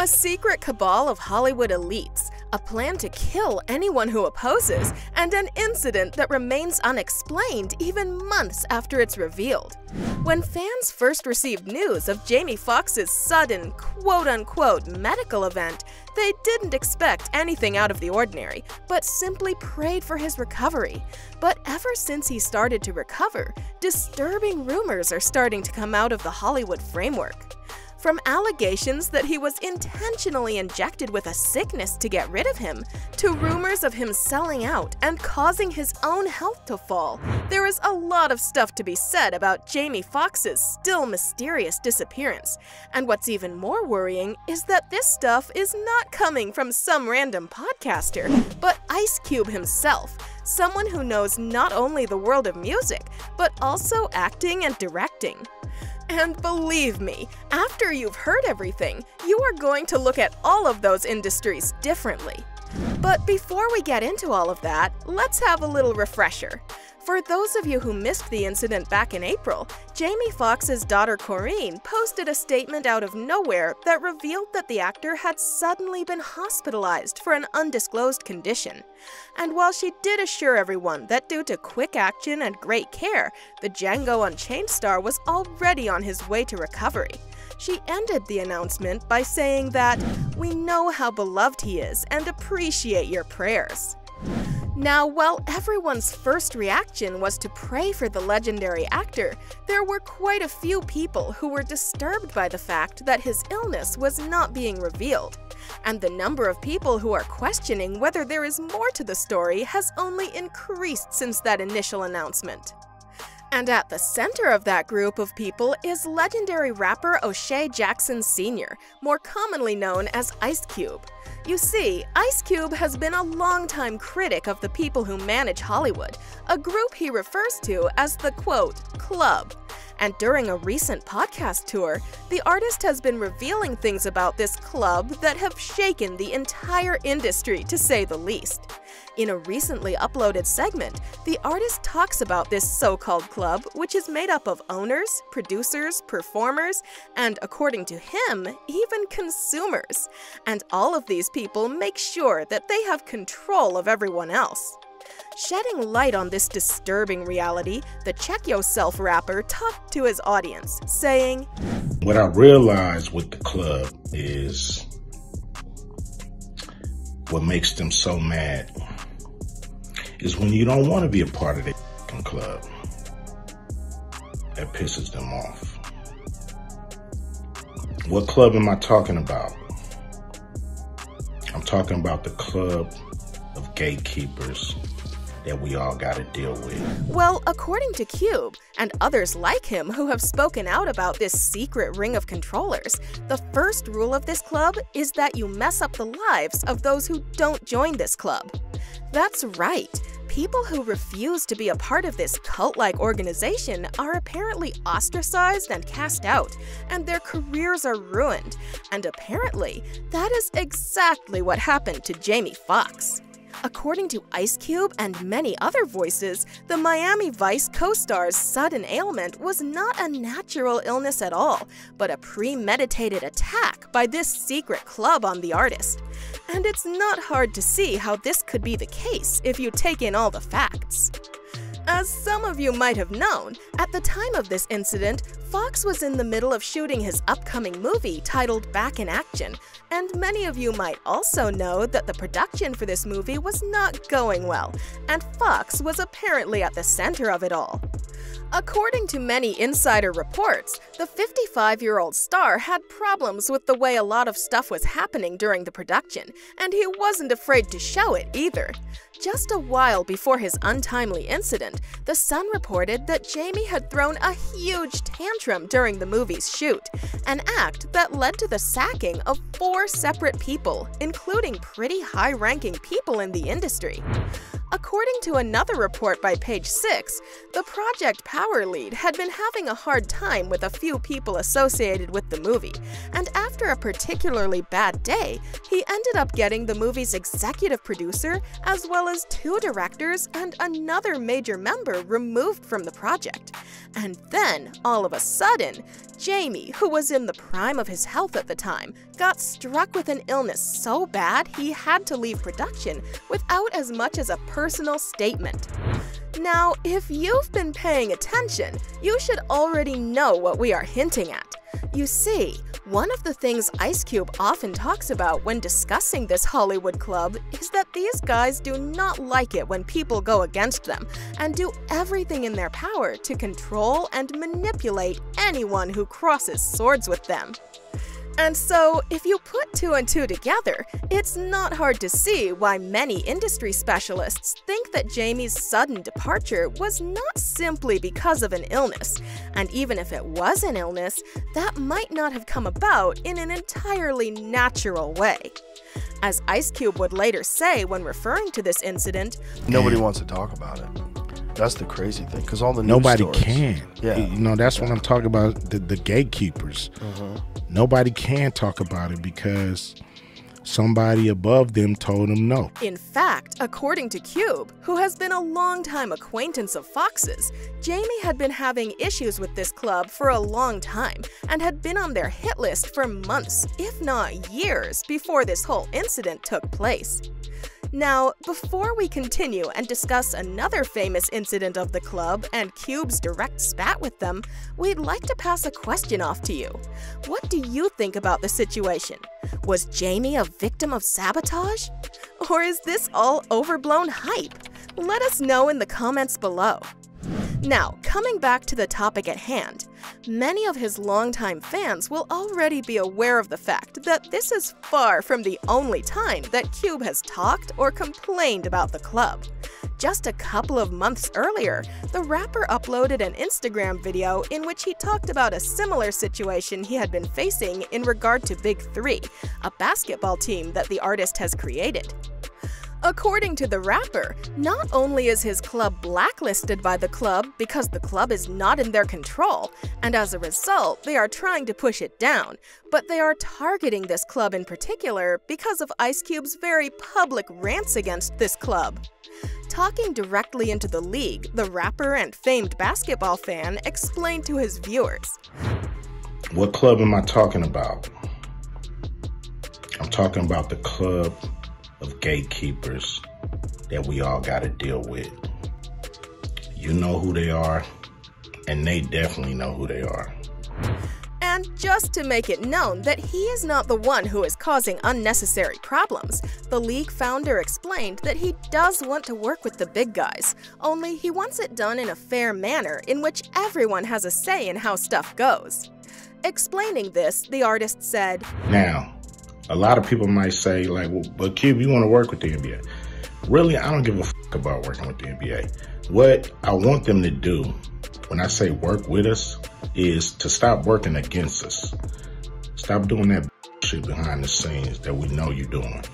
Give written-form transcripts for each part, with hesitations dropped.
A secret cabal of Hollywood elites, a plan to kill anyone who opposes, and an incident that remains unexplained even months after it's revealed. When fans first received news of Jamie Foxx's sudden, quote-unquote, medical event, they didn't expect anything out of the ordinary, but simply prayed for his recovery. But ever since he started to recover, disturbing rumors are starting to come out of the Hollywood framework. From allegations that he was intentionally injected with a sickness to get rid of him, to rumors of him selling out and causing his own health to fall, there is a lot of stuff to be said about Jamie Foxx's still mysterious disappearance. And what's even more worrying is that this stuff is not coming from some random podcaster, but Ice Cube himself, someone who knows not only the world of music, but also acting and directing. And believe me, after you've heard everything, you are going to look at all of those industries differently. But before we get into all of that, let's have a little refresher. For those of you who missed the incident back in April, Jamie Foxx's daughter Corinne posted a statement out of nowhere that revealed that the actor had suddenly been hospitalized for an undisclosed condition. And while she did assure everyone that due to quick action and great care, the Django Unchained star was already on his way to recovery, she ended the announcement by saying that, "We know how beloved he is and appreciate your prayers." Now, while everyone's first reaction was to pray for the legendary actor, there were quite a few people who were disturbed by the fact that his illness was not being revealed. And the number of people who are questioning whether there is more to the story has only increased since that initial announcement. And at the center of that group of people is legendary rapper O'Shea Jackson Sr., more commonly known as Ice Cube. You see, Ice Cube has been a longtime critic of the people who manage Hollywood, a group he refers to as the, quote, club. And during a recent podcast tour, the artist has been revealing things about this club that have shaken the entire industry, to say the least. In a recently uploaded segment, the artist talks about this so-called club, which is made up of owners, producers, performers, and, according to him, even consumers. And all of these people make sure that they have control of everyone else. Shedding light on this disturbing reality, the Check Yourself rapper talked to his audience, saying, "What I realized with the club is what makes them so mad is when you don't want to be a part of the club. That pisses them off." What club am I talking about? I'm talking about the club of gatekeepers that we all gotta deal with. Well, according to Cube, and others like him who have spoken out about this secret ring of controllers, the first rule of this club is that you mess up the lives of those who don't join this club. That's right. People who refuse to be a part of this cult-like organization are apparently ostracized and cast out, and their careers are ruined. And apparently, that is exactly what happened to Jamie Foxx. According to Ice Cube and many other voices, the Miami Vice co-star's sudden ailment was not a natural illness at all, but a premeditated attack by this secret club on the artist. And it's not hard to see how this could be the case if you take in all the facts. As some of you might have known, at the time of this incident, Foxx was in the middle of shooting his upcoming movie titled Back in Action, and many of you might also know that the production for this movie was not going well, and Foxx was apparently at the center of it all. According to many insider reports, the 55-year-old star had problems with the way a lot of stuff was happening during the production, and he wasn't afraid to show it either. Just a while before his untimely incident, The Sun reported that Jamie had thrown a huge tantrum during the movie's shoot, an act that led to the sacking of 4 separate people, including pretty high-ranking people in the industry. According to another report by Page 6, the Project Power lead had been having a hard time with a few people associated with the movie, and after a particularly bad day, he ended up getting the movie's executive producer, as well as 2 directors and another major member removed from the project. And then, all of a sudden, Jamie, who was in the prime of his health at the time, got struck with an illness so bad he had to leave production without as much as a personal statement. Now, if you've been paying attention, you should already know what we are hinting at. You see, one of the things Ice Cube often talks about when discussing this Hollywood club is that these guys do not like it when people go against them and do everything in their power to control and manipulate anyone who crosses swords with them. And so, if you put 2 and 2 together, it's not hard to see why many industry specialists think that Jamie's sudden departure was not simply because of an illness, and even if it was an illness, that might not have come about in an entirely natural way. As Ice Cube would later say when referring to this incident, nobody wants to talk about it. That's the crazy thing, because all the news nobody stories, can. Yeah, you know, that's what I'm talking about. The gatekeepers. Nobody can talk about it because somebody above them told them no. In fact, according to Cube, who has been a longtime acquaintance of Fox's, Jamie had been having issues with this club for a long time and had been on their hit list for months, if not years, before this whole incident took place. Now, before we continue and discuss another famous incident of the club and Cube's direct spat with them, we'd like to pass a question off to you. What do you think about the situation? Was Jamie a victim of sabotage? Or is this all overblown hype? Let us know in the comments below. Now, coming back to the topic at hand, many of his longtime fans will already be aware of the fact that this is far from the only time that Cube has talked or complained about the club. Just a couple of months earlier, the rapper uploaded an Instagram video in which he talked about a similar situation he had been facing in regard to Big 3, a basketball team that the artist has created. According to the rapper, not only is his club blacklisted by the club because the club is not in their control, and as a result, they are trying to push it down, but they are targeting this club in particular because of Ice Cube's very public rants against this club. Talking directly into the league, the rapper and famed basketball fan explained to his viewers. What club am I talking about? I'm talking about the club of gatekeepers that we all got to deal with. You know who they are, and they definitely know who they are. And just to make it known that he is not the one who is causing unnecessary problems, the league founder explained that he does want to work with the big guys, only he wants it done in a fair manner in which everyone has a say in how stuff goes. Explaining this, the artist said, Now, a lot of people might say, like, well, but Cube, you want to work with the NBA. Really, I don't give a fuck about working with the NBA. What I want them to do, when I say work with us, is to stop working against us. Stop doing that shit behind the scenes that we know you're doing.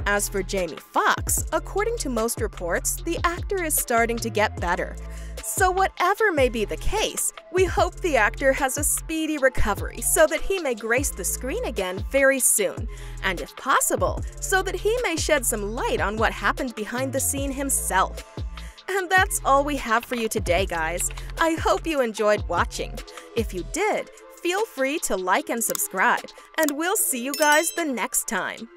As for Jamie Foxx, according to most reports, the actor is starting to get better. So whatever may be the case, we hope the actor has a speedy recovery so that he may grace the screen again very soon, and if possible, so that he may shed some light on what happened behind the scene himself. And that's all we have for you today, guys. I hope you enjoyed watching. If you did, feel free to like and subscribe, and we'll see you guys the next time.